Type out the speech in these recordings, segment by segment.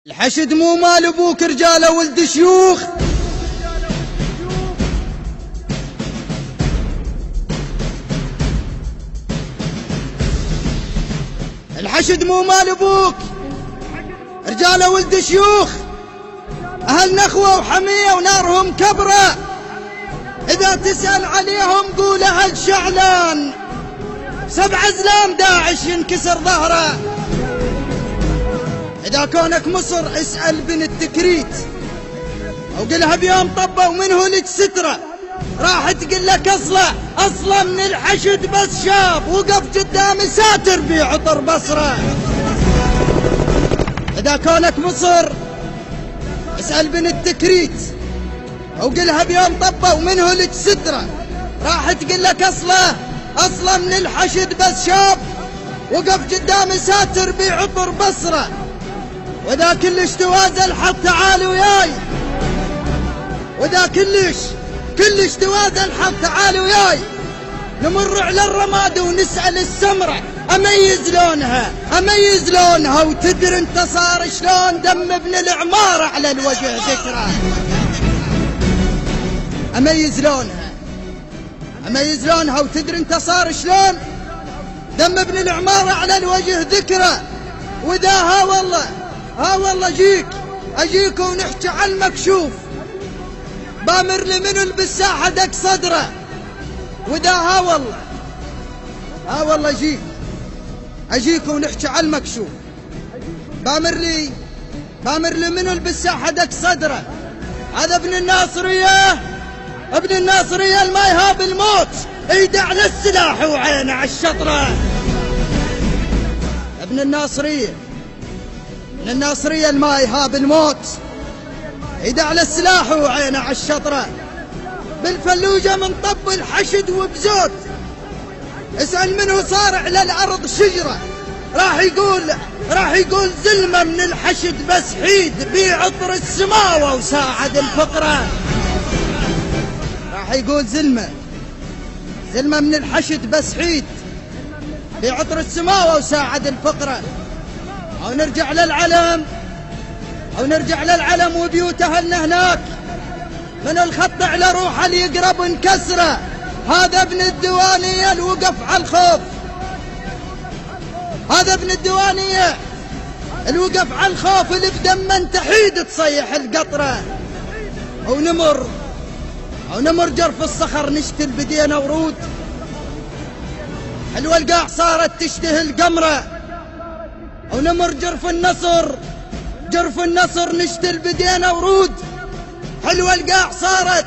الحشد مو مال ابوك، رجاله ولد شيوخ. الحشد مو مال ابوك، رجاله ولد شيوخ. اهل نخوه وحميه ونارهم كبره، اذا تسأل عليهم قول اهل شعلان. 7 أزلام داعش ينكسر ظهره. إذا كونك مصر اسأل بن التكريت، أو قلها بيوم طبة ومن هو لك سترة، راح تقول لك أصلا من الحشد بس شاب وقف قدام ساتر بعطر بصره. إذا كونك مصر اسأل بن التكريت، أو قلها بيوم طبة ومن هو لك سترة، راح تقول لك أصلا من الحشد بس شاب وقف قدام ساتر بعطر بصره. وذا كلش توازل حط تعال وياي، وذا كلش توازل حط تعال وياي. نمر على الرماد ونسأل السمرة، أميز لونها وتدري انت صار شلون دم ابن العمارة على الوجه ذكرى. أميز لونها وتدري انت صار شلون دم ابن العمارة على الوجه ذكرى. وذا ها والله أجيك ونحكي على المكشوف، بامر لي منو بالساحة دق صدره. وذا ها والله أجيك ونحكي على المكشوف، بامر لي منو بالساحة دق صدره. هذا ابن الناصرية الما يهاب الموت، ايده على السلاح وعينه على الشطرة. ابن الناصرية الما يهاب الموت، ايده على السلاح وعينه على الشطرة. بالفلوجة من طب الحشد وبزود، اسأل منه صار على الأرض شجرة، راح يقول زلمة من الحشد بس حيد بعطر السماوة وساعد الفقرة. راح يقول زلمة من الحشد بس حيد بعطر السماوة وساعد الفقرة. أو نرجع للعلم وبيوت أهلنا هناك، من الخط على روحه اللي يقرب انكسره. هذا ابن الديوانية الوقف على الخوف، هذا ابن الديوانية الوقف على الخوف اللي بدمه تحيد تصيح القطرة. أو نمر جرف الصخر نشتل بدينا ورود، حلوة القاع صارت تشتهي القمرة. أو نمر جرف النصر نشتل بدينا ورود، حلوة القاع صارت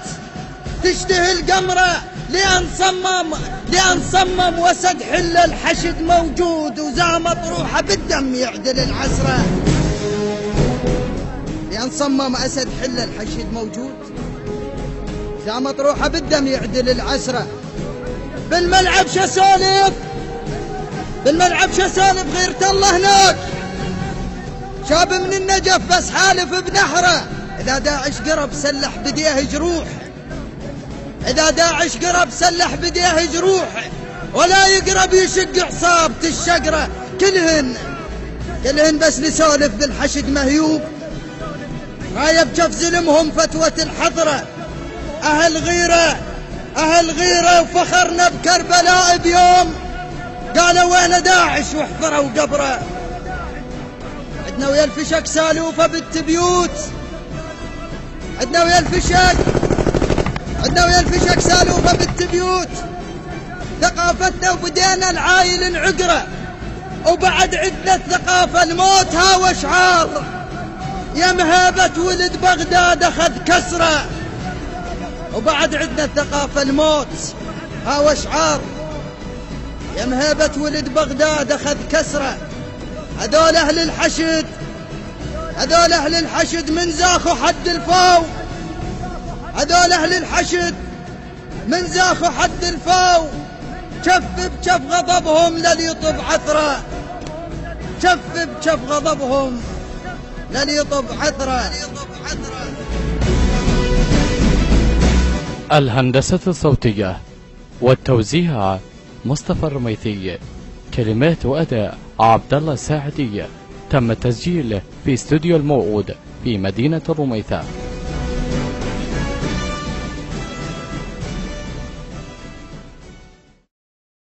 تشتهي القمرة. لأن صمم وسد حل الحشد موجود، وزامت روحه بالدم يعدل العسرة. لأن صمم أسد حل الحشد موجود، زامت روحه بالدم يعدل العسرة. بالملعب شسالف غيرت الله هناك، شاب من النجف بس حالف بنحره. إذا داعش قرب سلح بديه جروح، إذا داعش قرب سلح بديه جروح، ولا يقرب يشق عصابة الشقرة. كلهن بس نسولف بالحشد مهيوب، رايب جف زلمهم فتوة الحضرة. أهل غيرة وفخرنا بكربلاء بيوم قالوا وين داعش وحفروا قبره. عدنا ويا الفشك سالوفة بالتبيوت، عدنا ويا الفشك سالوفة بالتبيوت. ثقافتنا وبدينا العايل نعقره، وبعد عدنا الثقافة الموت ها واشعار. يا مهابة ولد بغداد اخذ كسره، وبعد عدنا الثقافة الموت ها واشعار. يا مهابة ولد بغداد اخذ كسره. هذول اهل الحشد من زاخوا حد الفاو، هذول اهل الحشد من زاخوا حد الفاو. كف بكف غضبهم لليطب عثره، كف بكف غضبهم لليطب عثره. الهندسة الصوتية والتوزيع مصطفى الرميثي، كلمات وأداء عبد الله الساعدي، تم التسجيل في استوديو الموعود في مدينة الرميثاء.